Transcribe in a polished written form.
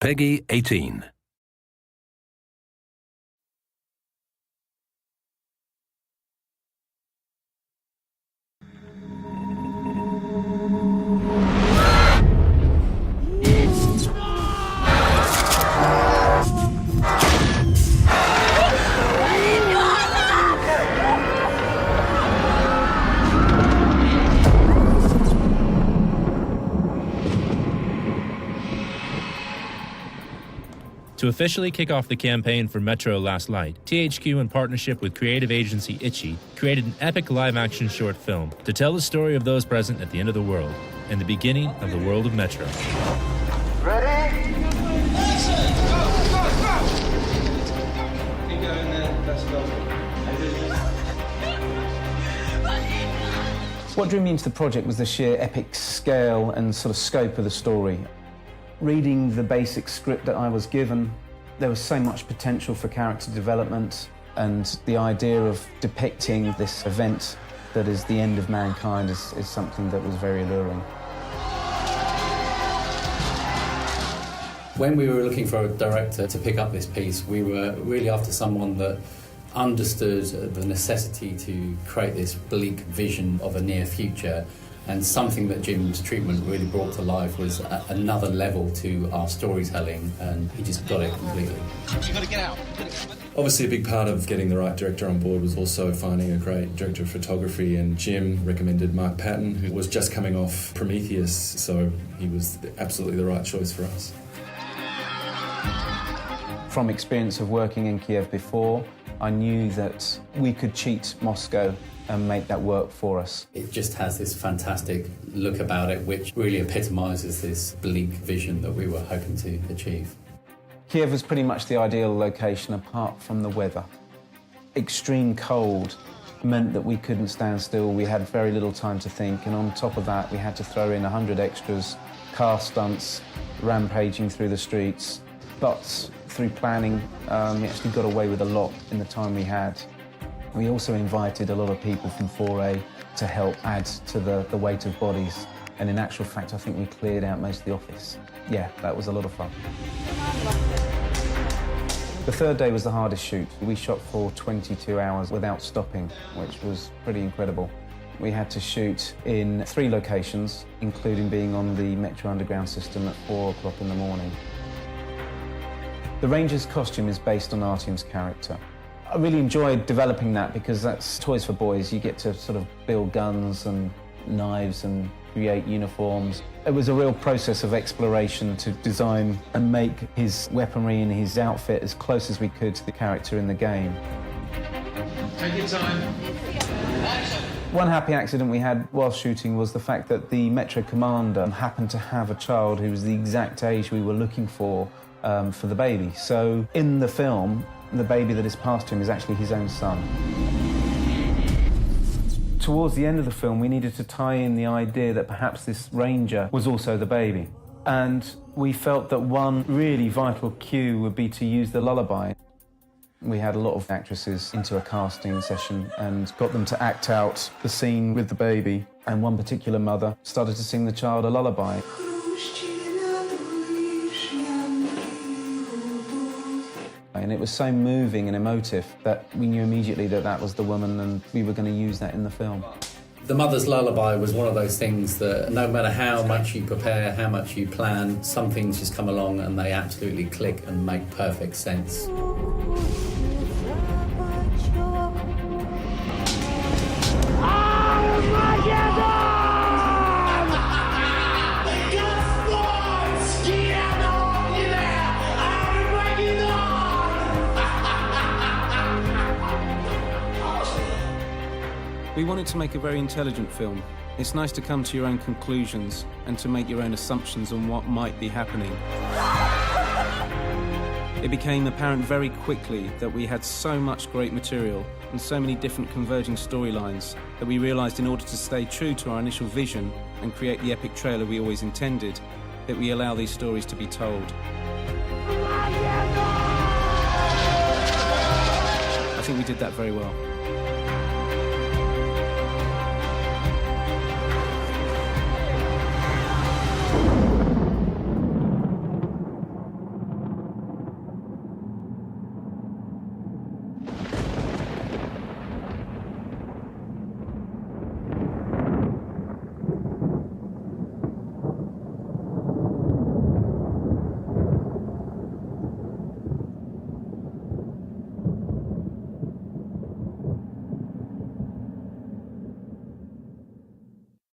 Peggy 18. To officially kick off the campaign for Metro last night, THQ, in partnership with creative agency Itchy, created an epic live-action short film to tell the story of those present at the end of the world and the beginning of the world of Metro. Ready? Action! Go! Keep going there. Let's go. What drew me into the project was the sheer epic scale and sort of scope of the story. Reading the basic script that I was given, there was so much potential for character development, and the idea of depicting this event that is the end of mankind is something that was very alluring. When we were looking for a director to pick up this piece, we were really after someone that understood the necessity to create this bleak vision of a near future. And something that Jim's treatment really brought to life was another level to our storytelling, and he just got it completely. You gotta get out. Obviously, a big part of getting the right director on board was also finding a great director of photography, and Jim recommended Mark Patton, who was just coming off Prometheus, so he was absolutely the right choice for us. From experience of working in Kiev before, I knew that we could cheat Moscow and make that work for us. It just has this fantastic look about it, which really epitomises this bleak vision that we were hoping to achieve. Kiev was pretty much the ideal location apart from the weather. Extreme cold meant that we couldn't stand still, we had very little time to think, and on top of that we had to throw in 100 extras, car stunts, rampaging through the streets. But through planning, we actually got away with a lot in the time we had. We also invited a lot of people from 4A to help add to the weight of bodies. And in actual fact, I think we cleared out most of the office. Yeah, that was a lot of fun. The third day was the hardest shoot. We shot for 22 hours without stopping, which was pretty incredible. We had to shoot in 3 locations, including being on the Metro Underground system at 4 o'clock in the morning. The Ranger's costume is based on Artyom's character. I really enjoyed developing that because that's toys for boys. You get to sort of build guns and knives and create uniforms. It was a real process of exploration to design and make his weaponry and his outfit as close as we could to the character in the game. Take your time. Action! One happy accident we had while shooting was the fact that the Metro commander happened to have a child who was the exact age we were looking for the baby. So in the film, the baby that is passed to him is actually his own son. Towards the end of the film, we needed to tie in the idea that perhaps this ranger was also the baby. And we felt that one really vital cue would be to use the lullaby. We had a lot of actresses into a casting session and got them to act out the scene with the baby. And one particular mother started to sing the child a lullaby. And it was so moving and emotive that we knew immediately that that was the woman and we were going to use that in the film. The Mother's Lullaby was one of those things that no matter how much you prepare, how much you plan, some things just come along and they absolutely click and make perfect sense. We wanted to make a very intelligent film. It's nice to come to your own conclusions and to make your own assumptions on what might be happening. It became apparent very quickly that we had so much great material and so many different converging storylines that we realised in order to stay true to our initial vision and create the epic trailer we always intended, that we allow these stories to be told. I think we did that very well.